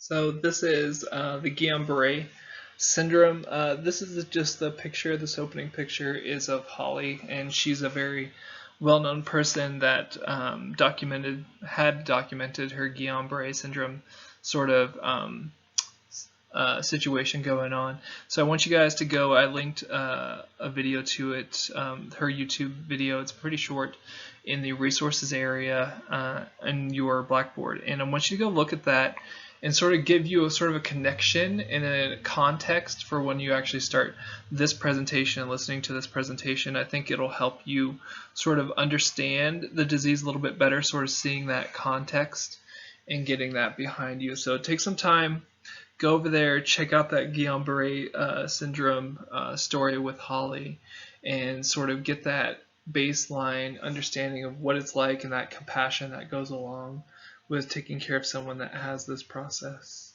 So this is the Guillain-Barre syndrome. This is just the picture. This opening picture is of Holly, and she's a very well-known person that had documented her Guillain-Barre syndrome sort of situation going on. So I want you guys to go. I linked a video to it, her YouTube video. It's pretty short, in the resources area in your Blackboard, and I want you to go look at that and sort of give you a sort of a connection and a context for when you actually start this presentation and listening to this presentation. I think it'll help you sort of understand the disease a little bit better, sort of seeing that context and getting that behind you. So take some time, go over there, check out that Guillain-Barre syndrome story with Holly, and sort of get that baseline understanding of what it's like and that compassion that goes along with taking care of someone that has this process.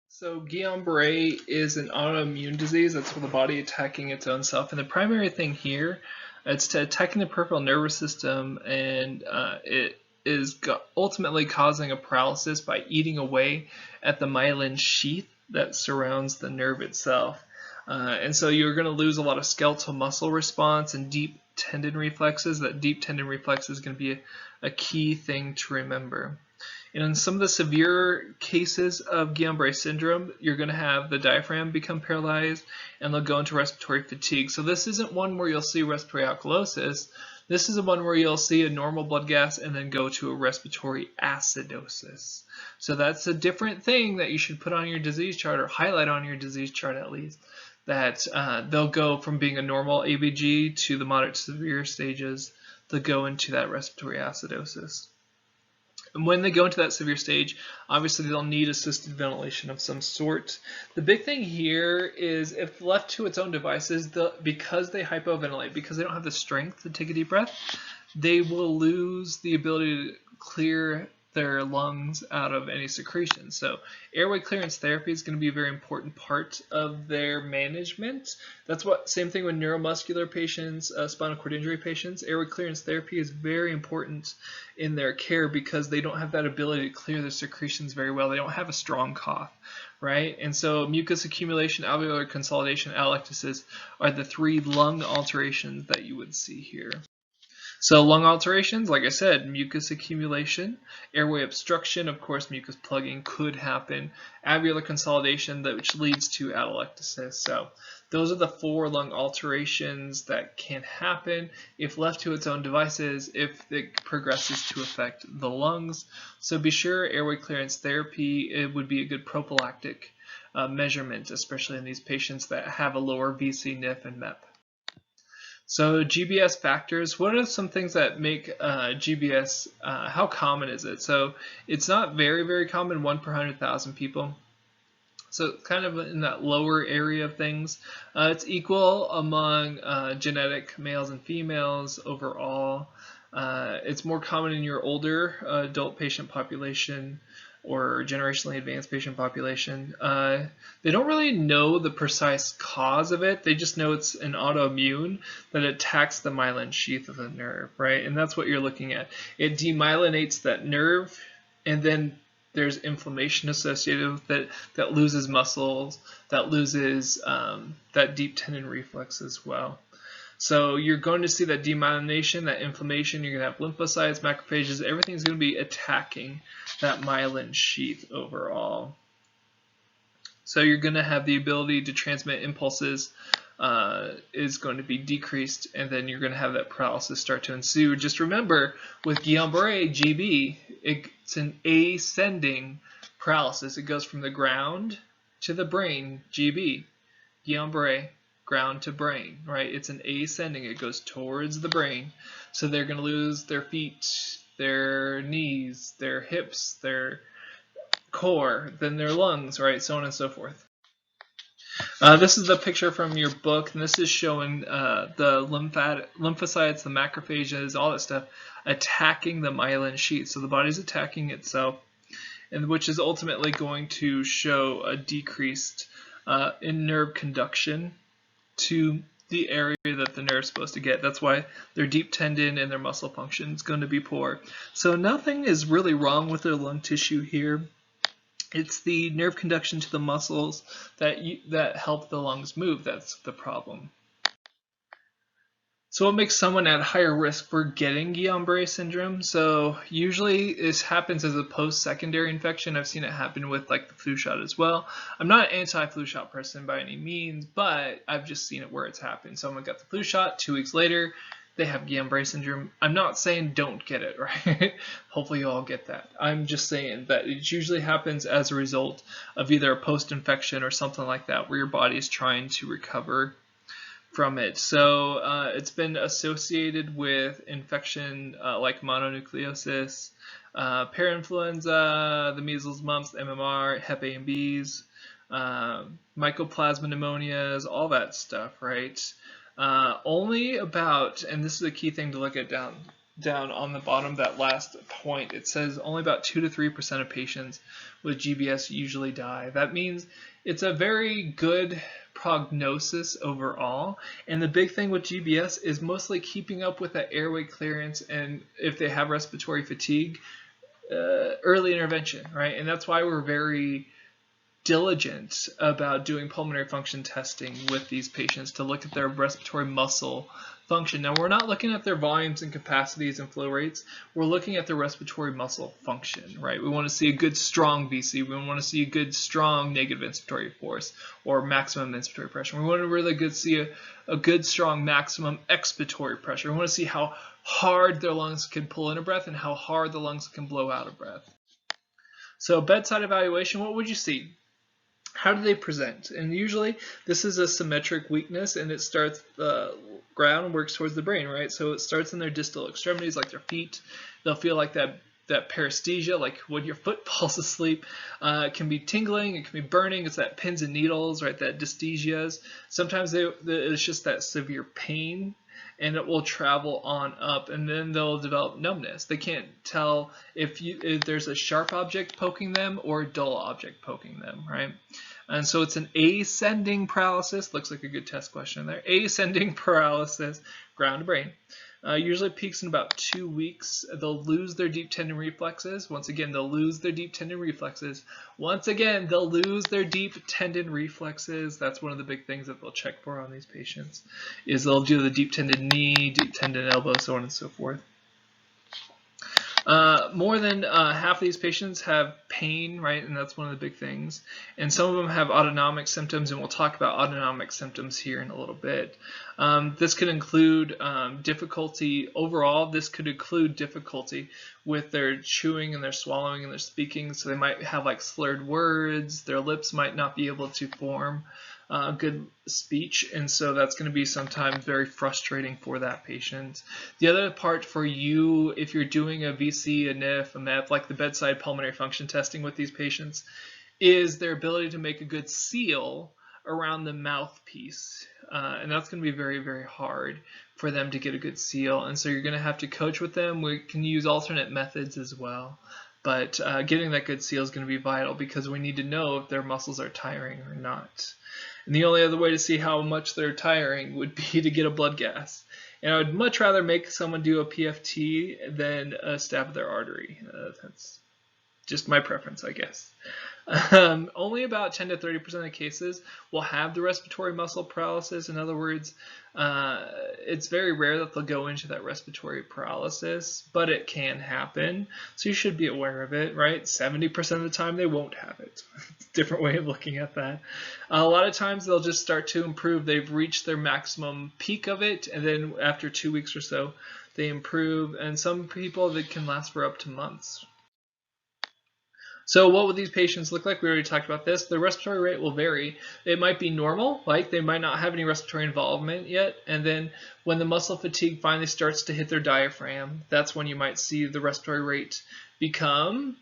So Guillain-Barre is an autoimmune disease. That's the body attacking its own self. And the primary thing here, it's attacking the peripheral nervous system, and it is ultimately causing a paralysis by eating away at the myelin sheath that surrounds the nerve itself. And so you're going to lose a lot of skeletal muscle response and deep tendon reflexes. That deep tendon reflex is going to be a key thing to remember. And in some of the severe cases of Guillain-Barre syndrome, you're going to have the diaphragm become paralyzed, and they'll go into respiratory fatigue. So this isn't one where you'll see respiratory alkalosis. This is the one where you'll see a normal blood gas and then go to a respiratory acidosis. So that's a different thing that you should put on your disease chart, or highlight on your disease chart at least, that they'll go from being a normal ABG to the moderate to severe stages. They'll go into that respiratory acidosis. And when they go into that severe stage, obviously they'll need assisted ventilation of some sort. The big thing here is, if left to its own devices, because they hypoventilate, because they don't have the strength to take a deep breath, they will lose the ability to clear their lungs out of any secretion. So airway clearance therapy is going to be a very important part of their management. That's what, same thing with neuromuscular patients, spinal cord injury patients. Airway clearance therapy is very important in their care because they don't have that ability to clear their secretions very well. They don't have a strong cough, right? And so mucus accumulation, alveolar consolidation, atelectasis are the three lung alterations that you would see here. So lung alterations, like I said, mucus accumulation, airway obstruction, of course mucus plugging could happen, alveolar consolidation, which leads to atelectasis. So those are the four lung alterations that can happen if left to its own devices, if it progresses to affect the lungs. So be sure airway clearance therapy, it would be a good prophylactic measurement, especially in these patients that have a lower VC, NIF, and MEP. So GBS factors, what are some things that make GBS, how common is it? So it's not very, very common, 1 per 100,000 people. So kind of in that lower area of things. It's equal among genetic males and females overall. It's more common in your older adult patient population or generationally advanced patient population. They don't really know the precise cause of it. They just know it's an autoimmune that attacks the myelin sheath of the nerve, right? And that's what you're looking at. It demyelinates that nerve, and then there's inflammation associated with it that loses muscles, that loses that deep tendon reflex as well. So you're going to see that demyelination, that inflammation. You're going to have lymphocytes, macrophages, everything's going to be attacking that myelin sheath overall. So you're going to have the ability to transmit impulses is going to be decreased, and then you're going to have that paralysis start to ensue. Just remember, with Guillain-Barre, GB, it's an ascending paralysis. It goes from the ground to the brain, GB. Guillain-Barre, ground to brain, right? It's an ascending. It goes towards the brain. So they're going to lose their feet, their knees, their hips, their core, then their lungs, right? So on and so forth. This is the picture from your book, and this is showing the lymphocytes, the macrophages, all that stuff attacking the myelin sheath. So the body's attacking itself, and which is ultimately going to show a decreased in nerve conduction to the area that the nerve's supposed to get. That's why their deep tendon and their muscle function is going to be poor. So nothing is really wrong with their lung tissue here. It's the nerve conduction to the muscles that help the lungs move that's the problem. So what makes someone at higher risk for getting Guillain-Barré syndrome? So usually this happens as a post-secondary infection. I've seen it happen with like the flu shot as well. I'm not an anti-flu shot person by any means, but I've just seen it where it's happened. Someone got the flu shot, 2 weeks later, they have Guillain-Barré syndrome. I'm not saying don't get it, right? Hopefully you all get that. I'm just saying that it usually happens as a result of either a post-infection or something like that where your body is trying to recover from it. So it's been associated with infection like mononucleosis, parainfluenza, the measles, mumps, MMR, Hep A and B's, mycoplasma pneumonias, all that stuff, right? Only about, and this is a key thing to look at down on the bottom, that last point, it says only about 2 to 3% of patients with GBS usually die. That means it's a very good prognosis overall, and the big thing with GBS is mostly keeping up with that airway clearance, and if they have respiratory fatigue, early intervention, right? And that's why we're very diligent about doing pulmonary function testing with these patients to look at their respiratory muscle function. Now, we're not looking at their volumes and capacities and flow rates. We're looking at their respiratory muscle function, right? We want to see a good, strong VC. We want to see a good, strong negative inspiratory force or maximum inspiratory pressure. We want to really see a good, strong maximum expiratory pressure. We want to see how hard their lungs can pull in a breath and how hard the lungs can blow out a breath. So bedside evaluation, what would you see? How do they present? And usually this is a symmetric weakness, and it starts ground and works towards the brain, right? So it starts in their distal extremities, like their feet. They'll feel like that paresthesia, like when your foot falls asleep. It can be tingling, it can be burning. It's that pins and needles, right? That dysthesias. Sometimes it's just that severe pain, and it will travel on up, and then they'll develop numbness. They can't tell if there's a sharp object poking them or a dull object poking them, right? And so it's an ascending paralysis. Looks like a good test question there. Ascending paralysis, ground to brain. Usually peaks in about 2 weeks. They'll lose their deep tendon reflexes. Once again, they'll lose their deep tendon reflexes. Once again, they'll lose their deep tendon reflexes. That's one of the big things that they'll check for on these patients, is they'll do the deep tendon knee, deep tendon elbow, so on and so forth. More than half of these patients have pain, right? And that's one of the big things. And some of them have autonomic symptoms, and we'll talk about autonomic symptoms here in a little bit. This could include difficulty overall. This could include difficulty with their chewing and their swallowing and their speaking. So they might have like slurred words. Their lips might not be able to form good speech, and so that's going to be sometimes very frustrating for that patient. The other part for you, if you're doing a VC, a NIF, a MEP, like the bedside pulmonary function testing with these patients, is their ability to make a good seal around the mouthpiece, and that's going to be very, very hard for them to get a good seal, and so you're going to have to coach with them. We can use alternate methods as well, but getting that good seal is going to be vital because we need to know if their muscles are tiring or not. And the only other way to see how much they're tiring would be to get a blood gas. And I would much rather make someone do a PFT than stab their artery. That's just my preference, I guess. Only about 10 to 30% of cases will have the respiratory muscle paralysis. In other words, it's very rare that they'll go into that respiratory paralysis, but it can happen. So you should be aware of it, right? 70% of the time they won't have it. Different way of looking at that. A lot of times they'll just start to improve. They've reached their maximum peak of it, and then after 2 weeks or so, they improve. And some people, that can last for up to months. So what would these patients look like? We already talked about this. The respiratory rate will vary. It might be normal, like they might not have any respiratory involvement yet, and then when the muscle fatigue finally starts to hit their diaphragm, that's when you might see the respiratory rate become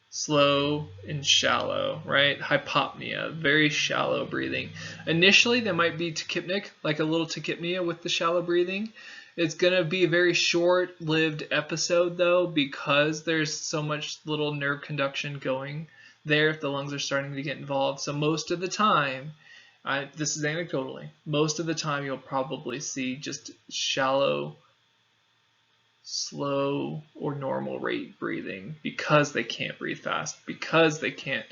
slow and shallow, right? Hypopnea, very shallow breathing. Initially, they might be tachypnic, like a little tachypnea with the shallow breathing. It's going to be a very short-lived episode, though, because there's so much little nerve conduction going there if the lungs are starting to get involved. So most of the time, this is anecdotally, most of the time you'll probably see just shallow, slow, or normal rate breathing because because they can't breathe fast, because they can't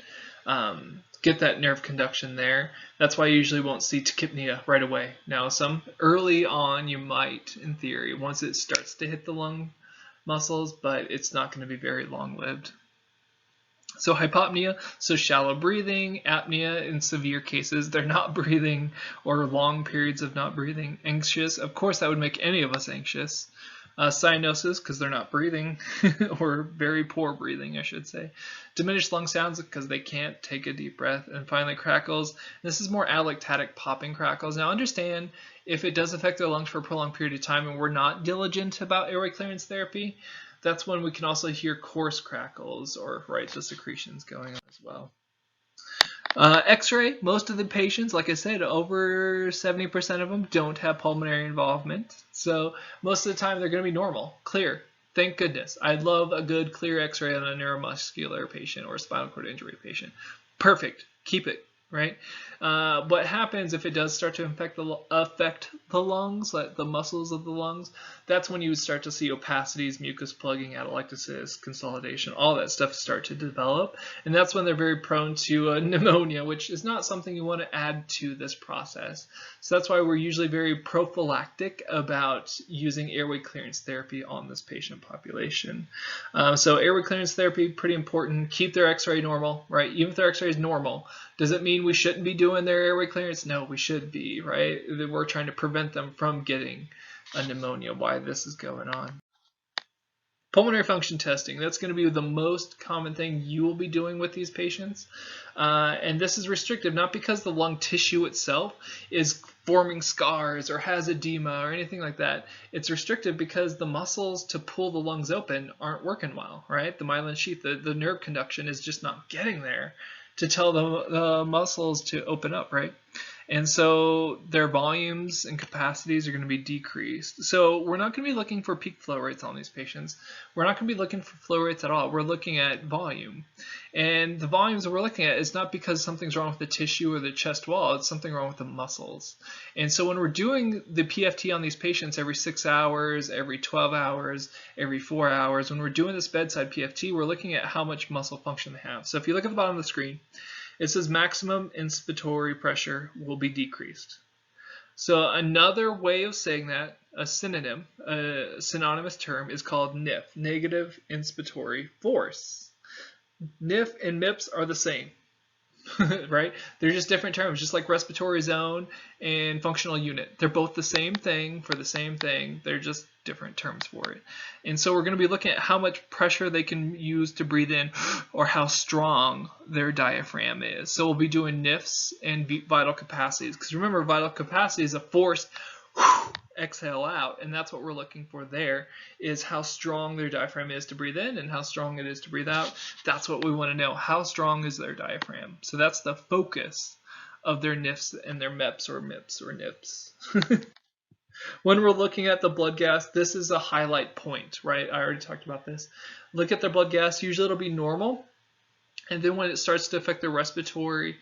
get that nerve conduction there. That's why you usually won't see tachypnea right away. Now, some early on you might, in theory, once it starts to hit the lung muscles, but it's not going to be very long-lived. So hypopnea, so shallow breathing. Apnea, in severe cases, they're not breathing, or long periods of not breathing. Anxious, of course that would make any of us anxious. Cyanosis, because they're not breathing, or very poor breathing, I should say. Diminished lung sounds, because they can't take a deep breath. And finally, crackles. This is more allostatic popping crackles. Now understand, if it does affect their lungs for a prolonged period of time and we're not diligent about airway clearance therapy, that's when we can also hear coarse crackles, or the secretions going on as well. X-ray, most of the patients, like I said, over 70% of them don't have pulmonary involvement. So most of the time they're going to be normal, clear. Thank goodness. I'd love a good clear X-ray on a neuromuscular patient or a spinal cord injury patient. Perfect. Keep it. Right? What happens if it does start to affect the lungs, like the muscles of the lungs? That's when you would start to see opacities, mucus plugging, atelectasis, consolidation, all that stuff start to develop. And that's when they're very prone to pneumonia, which is not something you want to add to this process. So that's why we're usually very prophylactic about using airway clearance therapy on this patient population. So airway clearance therapy, pretty important. Keep their X-ray normal, right? Even if their X-ray is normal, does it mean we shouldn't be doing their airway clearance? No, we should be, right? We're trying to prevent them from getting a pneumonia, why this is going on. Pulmonary function testing, that's going to be the most common thing you will be doing with these patients. And this is restrictive, not because the lung tissue itself is forming scars or has edema or anything like that. It's restrictive because the muscles to pull the lungs open aren't working well, right? The myelin sheath, the nerve conduction is just not getting there to tell the muscles to open up, right? And so their volumes and capacities are going to be decreased. So we're not going to be looking for peak flow rates on these patients. We're not going to be looking for flow rates at all. We're looking at volume. And the volumes that we're looking at is not because something's wrong with the tissue or the chest wall. It's something wrong with the muscles. And so when we're doing the PFT on these patients every 6 hours, every 12 hours, every 4 hours, when we're doing this bedside PFT, we're looking at how much muscle function they have. So if you look at the bottom of the screen, it says maximum inspiratory pressure will be decreased. So another way of saying that, a synonym, a synonymous term, is called NIF, negative inspiratory force. NIF and MIPS are the same, right? They're just different terms, just like respiratory zone and functional unit. They're both the same thing for the same thing. They're just different terms for it. And so we're going to be looking at how much pressure they can use to breathe in, or how strong their diaphragm is. So we'll be doing NIFs and vital capacities, because remember, vital capacity is a forced exhale out, and that's what we're looking for there, is how strong their diaphragm is to breathe in and how strong it is to breathe out. That's what we want to know. How strong is their diaphragm? So that's the focus of their NIFs and their MEPs or MIPS or NIPS. When we're looking at the blood gas, this is a highlight point, right? I already talked about this. Look at their blood gas. Usually it'll be normal. And then when it starts to affect their respiratory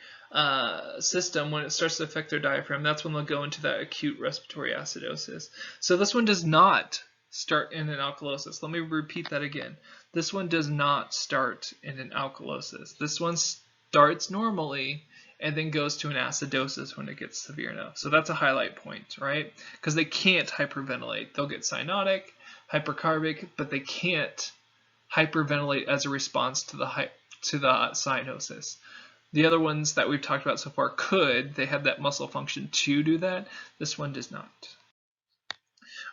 system, when it starts to affect their diaphragm, that's when they'll go into that acute respiratory acidosis. So this one does not start in an alkalosis. Let me repeat that again. This one does not start in an alkalosis. This one starts normally and then goes to an acidosis when it gets severe enough. So that's a highlight point, right? Because they can't hyperventilate. They'll get cyanotic, hypercarbic, but they can't hyperventilate as a response to the cyanosis. The other ones that we've talked about so far could. They have that muscle function to do that. This one does not.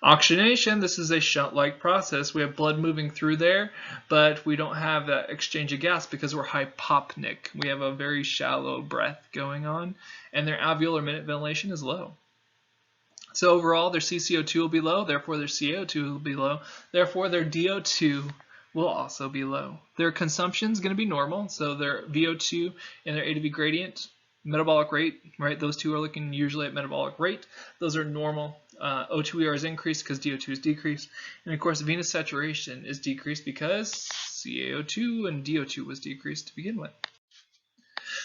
Oxygenation, this is a shunt-like process. We have blood moving through there, but we don't have that exchange of gas because we're hypopnic. We have a very shallow breath going on, and their alveolar minute ventilation is low. So overall, their CCO2 will be low, therefore their CO2 will be low, therefore their DO2 will also be low. Their consumption is going to be normal, so their VO2 and their A to V gradient, metabolic rate, right? Those two are looking usually at metabolic rate. Those are normal. O2ER is increased because DO2 is decreased. And of course, venous saturation is decreased because CaO2 and DO2 was decreased to begin with.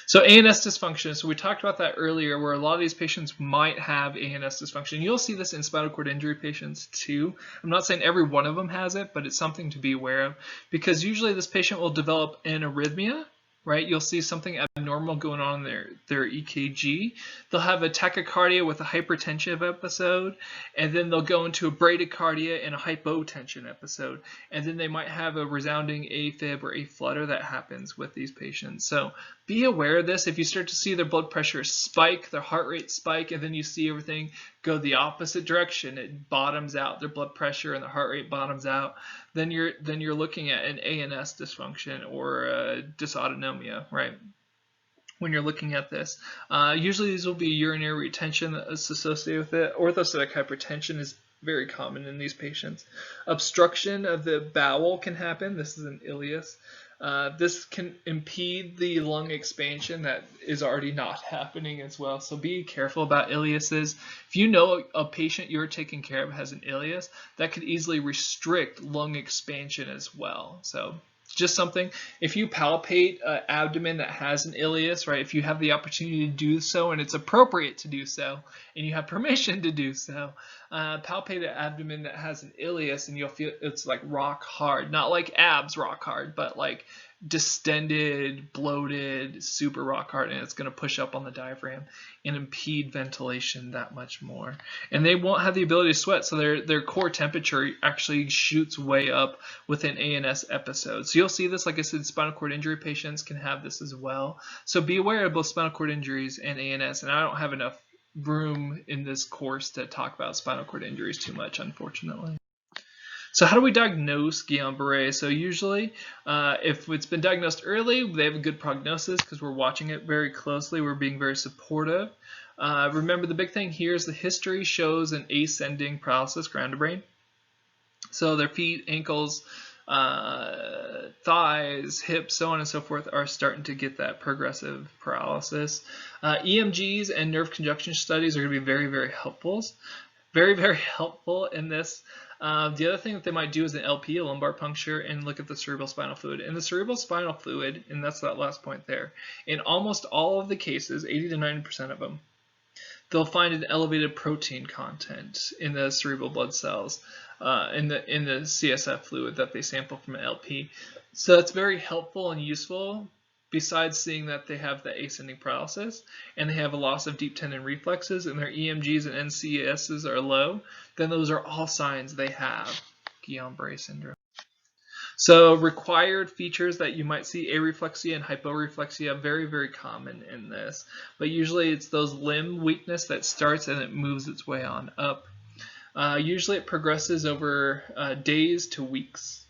So ANS dysfunction, so we talked about that earlier, where a lot of these patients might have ANS dysfunction. You'll see this in spinal cord injury patients too. I'm not saying every one of them has it, but it's something to be aware of, because usually this patient will develop an arrhythmia, right? You'll see something abnormal going on in their EKG. They'll have a tachycardia with a hypertensive episode, and then they'll go into a bradycardia and a hypotension episode, and then they might have a resounding AFib or aflutter that happens with these patients. So be aware of this. If you start to see their blood pressure spike, their heart rate spike, and then you see everything go the opposite direction, it bottoms out, their blood pressure and the heart rate bottoms out, then you're looking at an ANS dysfunction or a dysautonomia, right? When you're looking at this, usually these will be urinary retention that's associated with it. Orthostatic hypertension is very common in these patients. Obstruction of the bowel can happen. This is an ileus. This can impede the lung expansion that is already not happening as well. So be careful about ileiuses. If you know a patient you're taking care of has an ileus, that could easily restrict lung expansion as well. So just something, if you palpate an abdomen that has an ileus, right, if you have the opportunity to do so and it's appropriate to do so and you have permission to do so, palpate an abdomen that has an ileus and you'll feel it's like rock hard, not like abs rock hard, but like distended, bloated, super rock hard, and it's going to push up on the diaphragm and impede ventilation that much more. And they won't have the ability to sweat, so their core temperature actually shoots way up with an ANS episode. So you'll see this, like I said, spinal cord injury patients can have this as well. So be aware of both spinal cord injuries and ANS, and I don't have enough room in this course to talk about spinal cord injuries too much, unfortunately. So how do we diagnose Guillain-Barre? So usually, if it's been diagnosed early, they have a good prognosis because we're watching it very closely. We're being very supportive. Remember, the big thing here is the history shows an ascending paralysis, ground to brain. So their feet, ankles, thighs, hips, so on and so forth are starting to get that progressive paralysis. EMGs and nerve conduction studies are going to be very, very helpful. Very, very helpful in this. The other thing that they might do is an LP, a lumbar puncture, and look at the cerebral spinal fluid. And the cerebral spinal fluid, and that's that last point there, in almost all of the cases, 80 to 90% of them, they'll find an elevated protein content in the cerebral blood cells, in the CSF fluid that they sample from an LP. So that's very helpful and useful. Besides seeing that they have the ascending paralysis and they have a loss of deep tendon reflexes and their EMGs and NCSs are low, then those are all signs they have Guillain-Barre syndrome. So required features that you might see, areflexia and hyporeflexia, very, very common in this. But usually it's those limb weakness that starts and it moves its way on up. Usually it progresses over days to weeks.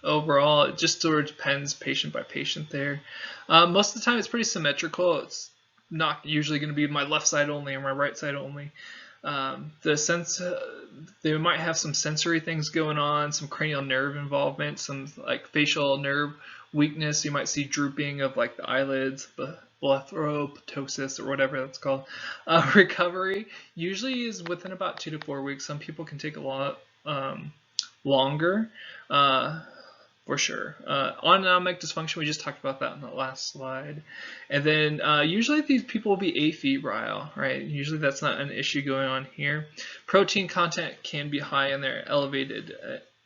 Overall, it just sort of depends patient by patient there. Most of the time it's pretty symmetrical. It's not usually going to be my left side only or my right side only. They might have some sensory things going on, some cranial nerve involvement, some like facial nerve weakness. You might see drooping of like the eyelids, the blepharoptosis or whatever that's called. Recovery usually is within about 2 to 4 weeks. Some people can take a lot longer. For sure. Autonomic dysfunction, we just talked about that in the last slide. And then usually these people will be afebrile, right? Usually that's not an issue going on here. Protein content can be high in their elevated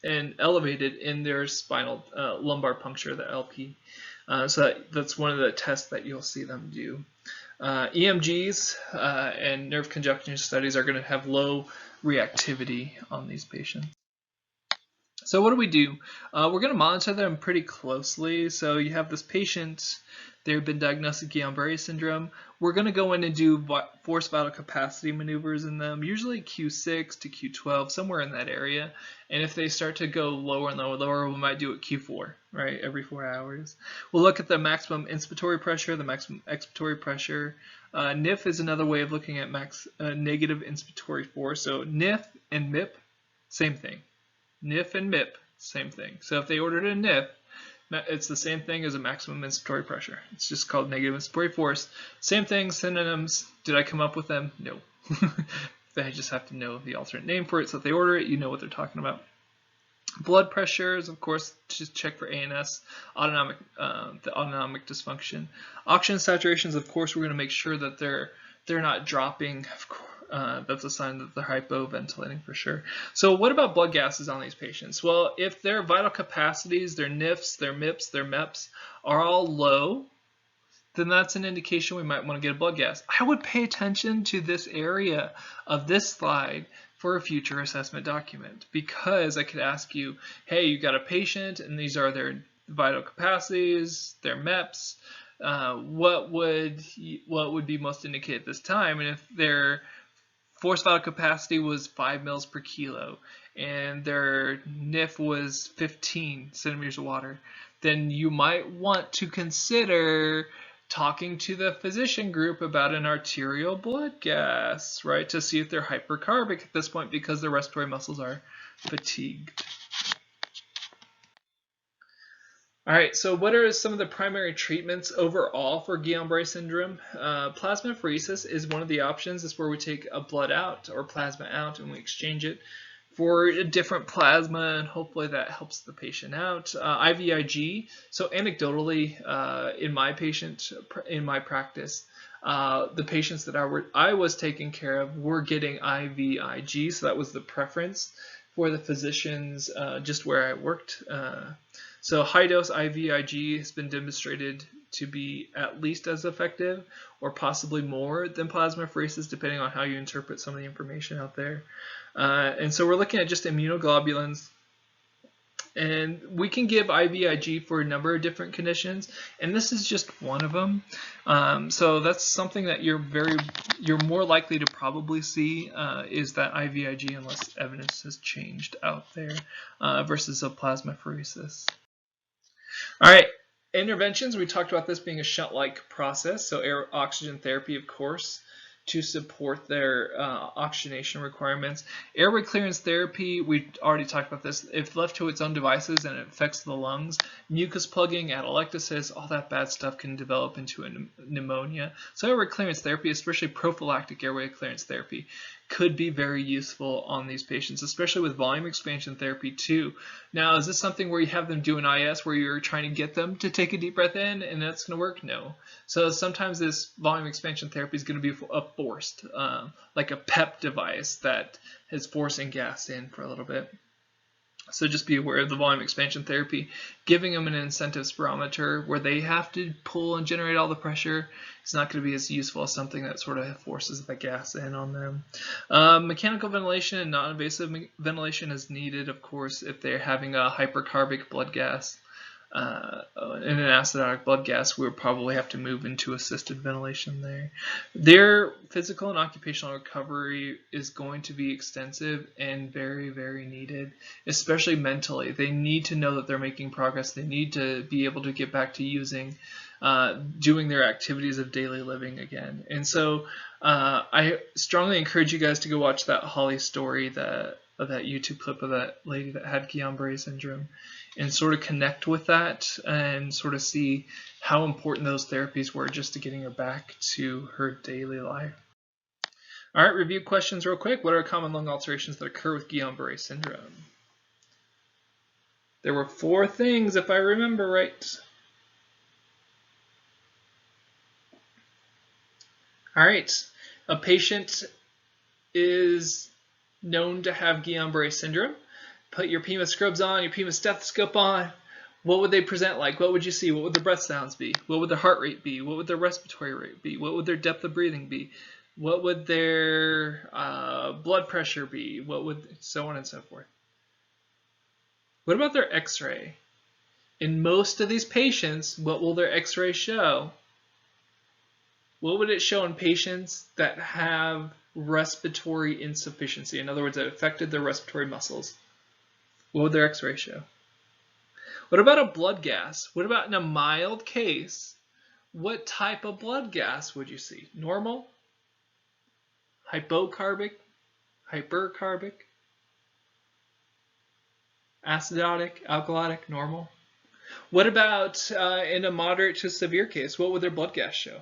in their spinal lumbar puncture, the LP. So that's one of the tests that you'll see them do. EMGs and nerve conduction studies are going to have low reactivity on these patients. So what do we do? We're going to monitor them pretty closely. So you have this patient, they've been diagnosed with Guillain-Barre syndrome. We're going to go in and do forced vital capacity maneuvers in them, usually Q6 to Q12, somewhere in that area. And if they start to go lower and lower, we might do it Q4, right, every 4 hours. We'll look at the maximum inspiratory pressure, the maximum expiratory pressure. NIF is another way of looking at negative inspiratory force. So NIF and MIP, same thing. NIF and MIP, same thing. So if they ordered a NIF, it's the same thing as a maximum inspiratory pressure. It's just called negative inspiratory force. Same thing, synonyms. Did I come up with them? No. They just have to know the alternate name for it. So if they order it, you know what they're talking about. Blood pressures, of course, just check for ANS, the autonomic dysfunction. Oxygen saturations, of course, we're going to make sure that they're not dropping. Of course, that's a sign that they're hypoventilating for sure. So what about blood gases on these patients? Well, if their vital capacities, their NIFs, their MIPs, their MEPs are all low, then that's an indication we might want to get a blood gas. I would pay attention to this area of this slide for a future assessment document, because I could ask you, hey, you got a patient and these are their vital capacities, their MEPs, what would be most indicated at this time? And if their forced vital capacity was 5 mils per kilo and their NIF was 15 centimeters of water, then you might want to consider talking to the physician group about an arterial blood gas, right, to see if they're hypercarbic at this point because their respiratory muscles are fatigued. All right, so what are some of the primary treatments overall for Guillain-Barré syndrome? Plasmapheresis is one of the options. It's where we take a blood out or plasma out and we exchange it for a different plasma, and hopefully that helps the patient out. IVIG, so anecdotally, in my practice, the patients that I was taking care of were getting IVIG, so that was the preference for the physicians just where I worked. So high-dose IVIG has been demonstrated to be at least as effective or possibly more than plasmapheresis, depending on how you interpret some of the information out there. And so we're looking at just immunoglobulins. And we can give IVIG for a number of different conditions, and this is just one of them. So that's something that you're more likely to probably see is that IVIG, unless evidence has changed out there, versus a plasmapheresis. All right, interventions. We talked about this being a shunt-like process, so air oxygen therapy, of course, to support their oxygenation requirements. Airway clearance therapy, we already talked about this. If left to its own devices and it affects the lungs, mucus plugging, atelectasis, all that bad stuff can develop into a pneumonia. So airway clearance therapy, especially prophylactic airway clearance therapy, could be very useful on these patients, especially with volume expansion therapy too. Now, is this something where you have them do an IS where you're trying to get them to take a deep breath in and that's going to work? No. So sometimes this volume expansion therapy is going to be forced, like a PEP device that is forcing gas in for a little bit. So just be aware of the volume expansion therapy. Giving them an incentive spirometer where they have to pull and generate all the pressure is not going to be as useful as something that sort of forces the gas in on them. Mechanical ventilation and non-invasive ventilation is needed, of course, if they're having a hypercarbic blood gas. In an acidotic blood gas, we would probably have to move into assisted ventilation there. Their physical and occupational recovery is going to be extensive and very, very needed, especially mentally. They need to know that they're making progress. They need to be able to get back to doing their activities of daily living again. And so I strongly encourage you guys to go watch that Holly story, of that YouTube clip of that lady that had Guillain-Barré syndrome, and sort of connect with that and sort of see how important those therapies were just to getting her back to her daily life. All right, review questions real quick. What are common lung alterations that occur with Guillain-Barré syndrome? There were 4 things, if I remember right. All right, a patient is known to have Guillain-Barré syndrome. Put your Pima scrubs on, your Pima stethoscope on. What would they present like? What would you see? What would their breath sounds be? What would their heart rate be? What would their respiratory rate be? What would their depth of breathing be? What would their blood pressure be? What would, so on and so forth. What about their X-ray? In most of these patients, what will their X-ray show? What would it show in patients that have respiratory insufficiency? In other words, it affected their respiratory muscles. What would their X-ray show? What about a blood gas? What about in a mild case? What type of blood gas would you see? Normal? Hypocarbic? Hypercarbic? Acidotic? Alkalotic? Normal? What about in a moderate to severe case? What would their blood gas show?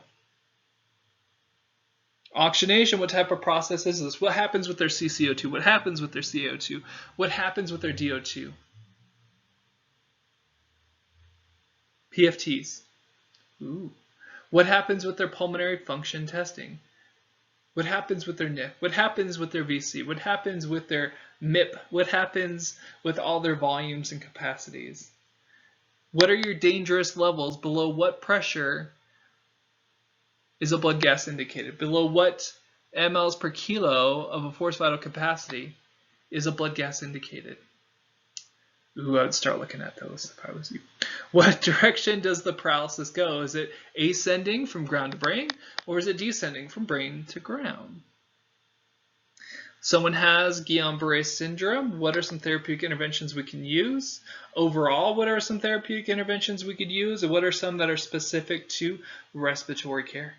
Oxygenation, what type of process is this? What happens with their CCO2? What happens with their CO2? What happens with their DO2? PFTs. Ooh. What happens with their pulmonary function testing? What happens with their NIF? What happens with their VC? What happens with their MIP? What happens with all their volumes and capacities? What are your dangerous levels? Below what pressure is a blood gas indicated? Below what mLs per kilo of a forced vital capacity is a blood gas indicated? Ooh, I would start looking at those if I was you. What direction does the paralysis go? Is it ascending from ground to brain, or is it descending from brain to ground? Someone has Guillain-Barre syndrome. What are some therapeutic interventions we can use? Overall, what are some therapeutic interventions we could use, and what are some that are specific to respiratory care?